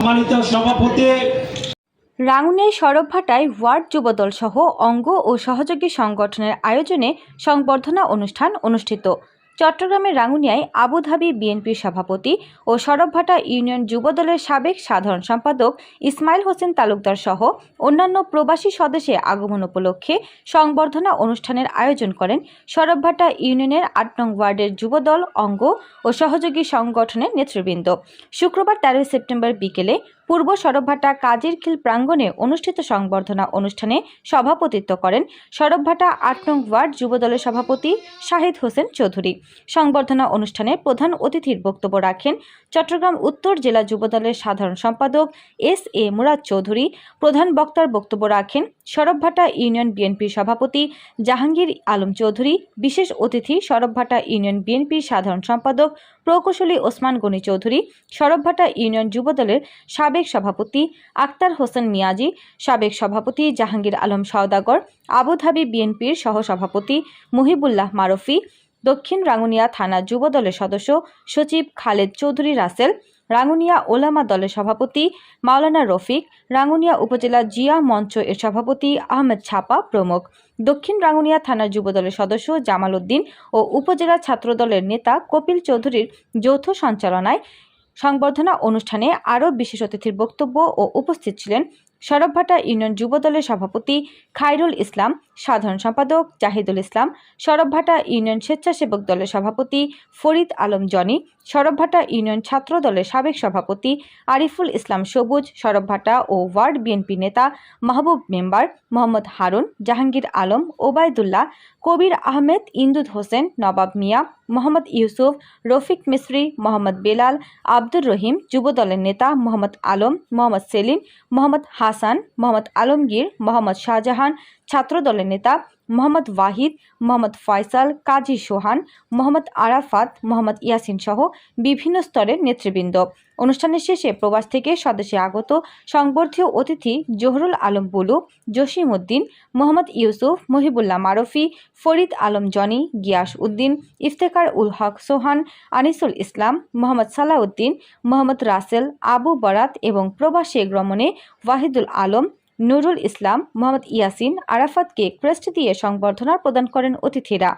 সম্মানিত সভাপতি রাঙ্গুনিয়ায় সড়কভাটায় ওয়ার্ড যুবদল সহ অঙ্গ ও সহযোগী সংগঠনের আয়োজনে সংবর্ধনা অনুষ্ঠান অনুষ্ঠিত। চট্টগ্রামের রাঙ্গুনিয়ায় আবুধাবি বিএনপির সভাপতি ও সড়কভাটা ইউনিয়ন যুবদলের সাবেক সাধারণ সম্পাদক ইসমাইল হোসেন তালুকদার সহ অন্যান্য প্রবাসী সদস্যের আগমন উপলক্ষে সংবর্ধনা অনুষ্ঠানের আয়োজন করেন সড়কভাটা ইউনিয়নের ৮ নং ওয়ার্ডের যুবদল, অঙ্গ ও সহযোগী সংগঠনের নেতৃবৃন্দ। শুক্রবার ১৩ সেপ্টেম্বর বিকেলে পূর্ব সড়কভাটা কাজিরখিল প্রাঙ্গণে অনুষ্ঠিত সংবর্ধনা অনুষ্ঠানে সভাপতিত্ব করেন সড়কভাটা ৮ নং ওয়ার্ড যুবদলের সভাপতি শাহিদ হোসেন চৌধুরী। সংবর্ধনা অনুষ্ঠানে প্রধান অতিথির বক্তব্য রাখেন চট্টগ্রাম উত্তর জেলা যুবদলের সাধারণ সম্পাদক এস.এ. মুরাদ চৌধুরী। প্রধান বক্তার বক্তব্য রাখেন সড়কভাটা ইউনিয়ন বিএনপির সভাপতি জাহাঙ্গীর আলম চৌধুরী। বিশেষ অতিথি সড়কভাটা ইউনিয়ন বিএনপির সাধারণ সম্পাদক প্রকৌশলী ওসমান গনি চৌধুরী, সড়কভাটা ইউনিয়ন যুবদলের সাবেক সভাপতি আক্তার হোসেন মিয়াজি, সাবেক সভাপতি জাহাঙ্গীর আলম সওদাগর, আবুধাবি বিএনপির সহসভাপতি মুহিবুল্লাহ মারুফি, দক্ষিণ রাঙ্গুনিয়া থানা যুবদলের সদস্য সচিব খালেদ চৌধুরী রাসেল, রাঙ্গুনিয়া ওলামা দলের সভাপতি মাওলানা রফিক, রাঙ্গুনিয়া উপজেলা জিয়া মঞ্চ এর সভাপতি আহমেদ ছাপা প্রমুখ। দক্ষিণ রাঙ্গুনিয়া থানার যুবদলের সদস্য জামাল উদ্দিন ও উপজেলা ছাত্রদলের নেতা কপিল চৌধুরীর যৌথ সঞ্চালনায় সংবর্ধনা অনুষ্ঠানে আরও বিশেষ অতিথির বক্তব্য ও উপস্থিত ছিলেন সড়কভাটা ইউনিয়ন যুবদলের সভাপতি খায়রুল ইসলাম, সাধারণ সম্পাদক জাহিদুল ইসলাম, সড়কভাটা ইউনিয়ন স্বেচ্ছাসেবক দলের সভাপতি ফরিদ আলম জনি, সড়কভাটা ইউনিয়ন ছাত্র দলের সাবেক সভাপতি আরিফুল ইসলাম সবুজ, সড়কভাটা ও ওয়ার্ড বিএনপি নেতা মাহবুব মেম্বার, মোহাম্মদ হারুন, জাহাঙ্গীর আলম, ওবায়দুল্লাহ, কবির আহমেদ, ইন্দুদ হোসেন, নবাব মিয়া, মোহাম্মদ ইউসুফ, রফিক মিস্ত্রি, মোহাম্মদ বেলাল, আব্দুর রহিম, যুবদলের নেতা মোহাম্মদ আলম, মোহাম্মদ সেলিম, মোহাম্মদ হাসান, মোহাম্মদ আলমগীর, মোহাম্মদ শাহজাহান, ছাত্রদলের নেতা মোহাম্মদ ওয়াহিদ, মোহাম্মদ ফয়সাল, কাজী সোহান, মোহাম্মদ আরাফাত, মোহাম্মদ ইয়াসিন সহ বিভিন্ন স্তরের নেতৃবৃন্দ। অনুষ্ঠানের শেষে প্রবাস থেকে স্বদেশে আগত সংবর্ধীয় অতিথি জহুরুল আলম বুলু, জসিম উদ্দিন, মোহাম্মদ ইউসুফ, মহিবুল্লাহ মারুফি, ফরিদ আলম জনি, গিয়াস উদ্দিন, ইফতেখার উল হক সোহান, আনিসুল ইসলাম, মোহাম্মদ সালাউদ্দিন, মোহাম্মদ রাসেল, আবু বরাত এবং প্রবাসী গমনে ওয়াহিদুল আলম, নুরুল ইসলাম, মোহাম্মদ ইয়াসিন, আরাফাতকে ক্রেস্ট দিয়ে সংবর্ধনা প্রদান করেন অতিথিরা।